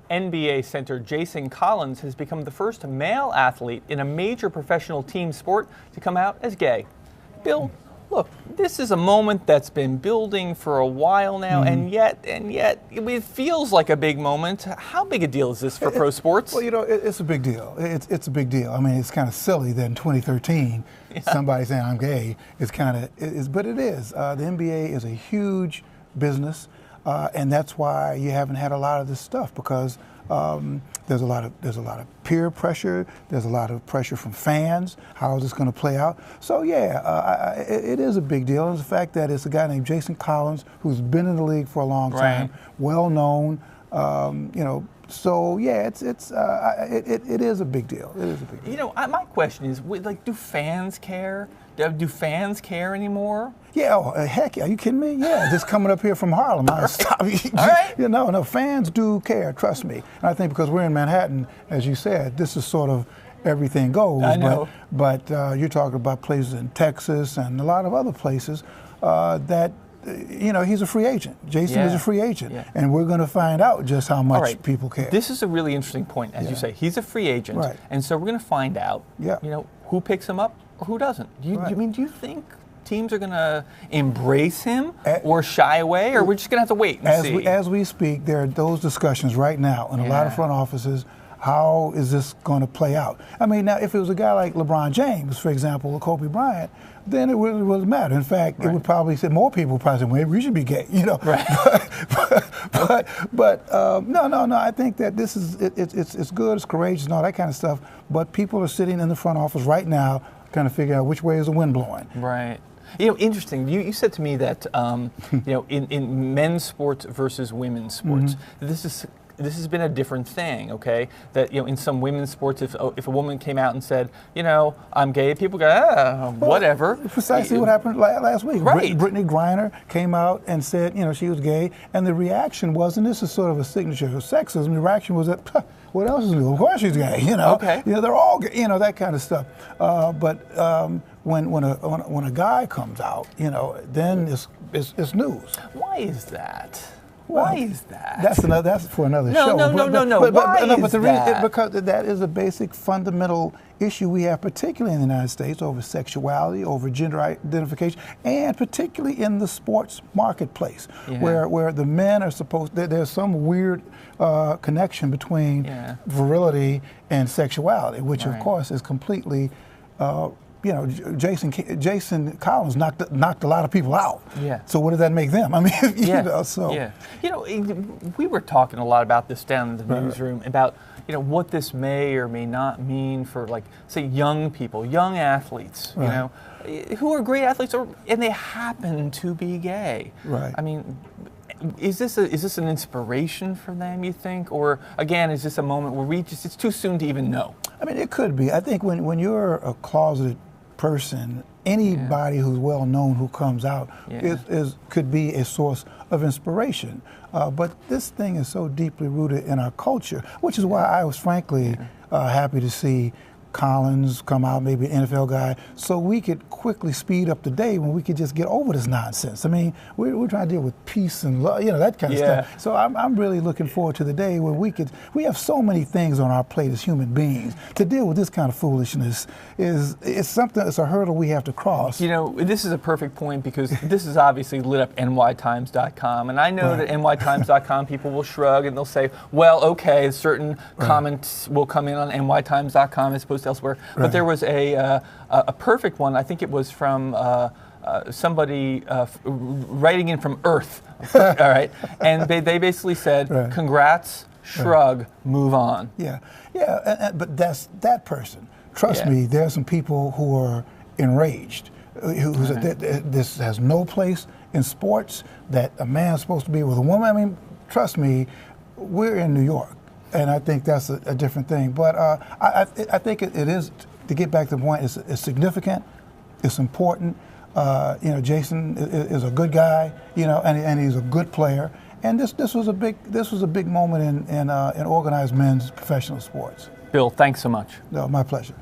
N.B.A. center Jason Collins has become the first male athlete in a major professional team sport to come out as gay. Bill, look, this is a moment that's been building for a while now, and yet, it feels like a big moment. How big a deal is this for pro sports? Well, you know, it's a big deal. It's a big deal. I mean, it's kind of silly that in 2013, somebody saying I'm gay is kind of, but it is. The N.B.A. is a huge business, and that's why you haven't had a lot of this stuff, because there's a lot of peer pressure. There's a lot of pressure from fans. How is this going to play out? So yeah, it is a big deal. And the fact that it's a guy named Jason Collins who's been in the league for a long time, well known. You know, so yeah, it is a big deal. It is a big deal. You know, my question is, like, do fans care? Do fans care anymore? Yeah, heck, are you kidding me? Yeah, just coming up here from Harlem. All right. You know, no, fans do care, trust me. And I think because we're in Manhattan, as you said, this is sort of everything goes. I know. But you're talking about places in Texas and a lot of other places that, you know, he's a free agent. Jason is a free agent. Yeah. And we're going to find out just how much people care. This is a really interesting point, as you say. He's a free agent. Right. And so we're going to find out, you know, who picks him up or who doesn't. Do you think teams are going to embrace him or shy away, or we're just going to have to wait and see? As we speak, there are those discussions right now in a lot of front offices. How is this going to play out? I mean, now, if it was a guy like LeBron James, for example, or Kobe Bryant, then it really wouldn't matter. In fact, it would probably say, more people would probably say, well, we should be gay, you know. Right. But no. I think that this is, it's good, it's courageous and all that kind of stuff, but people are sitting in the front office right now trying to figure out which way is the wind blowing. Right. You know, interesting. You said to me that you know, in men's sports versus women's sports, this has been a different thing. Okay, that, you know, in some women's sports, if a woman came out and said, you know, I'm gay, people go, whatever. Precisely what happened last week. Right. Brittany Griner came out and said, you know, she was gay, and the reaction was, and this is sort of a signature of sexism. The reaction was that, what else is new? Of course she's gay. You know. Okay. You know, they're all gay, you know, that kind of stuff. When a guy comes out, you know, then it's news. Why is that? Why is that? That's for another show. No. Because that is a basic fundamental issue we have, particularly in the United States, over sexuality, over gender identification, and particularly in the sports marketplace, where the men are supposed. There's some weird connection between virility and sexuality, which of course is completely. You know, Jason Collins knocked a lot of people out. Yeah. So what does that make them? I mean, you know, so. Yeah. You know, we were talking a lot about this down in the newsroom about, you know, what this may or may not mean for, like, say, young people, young athletes, you know, who are great athletes, and they happen to be gay. Right. I mean, is this an inspiration for them, you think, or again, is this a moment where it's too soon to even know? I mean, it could be. I think when you're a closeted person, anybody who's well known who comes out could be a source of inspiration. But this thing is so deeply rooted in our culture, which is why I was frankly happy to see Collins come out, maybe an NFL guy, so we could quickly speed up the day when we could just get over this nonsense. I mean, we're trying to deal with peace and love, you know, that kind of stuff. So I'm really looking forward to the day where we have so many things on our plate as human beings. To deal with this kind of foolishness it's a hurdle we have to cross. You know, this is a perfect point, because this is obviously lit up nytimes.com, and I know that nytimes.com people will shrug and they'll say, well, okay, certain comments will come in on nytimes.com as opposed to elsewhere. But there was a perfect one. I think it was from somebody writing in from Earth. All right, and they basically said, "Congrats, shrug, move on." But that's that person. Trust me, there are some people who are enraged. Who said that this has no place in sports. That a man's supposed to be with a woman. I mean, trust me, we're in New York. And I think that's a different thing. But I think it is, to get back to the point, it's significant, it's important. You know, Jason is a good guy, you know, and he's a good player. And this was a big moment in organized men's professional sports. Bill, thanks so much. No, my pleasure.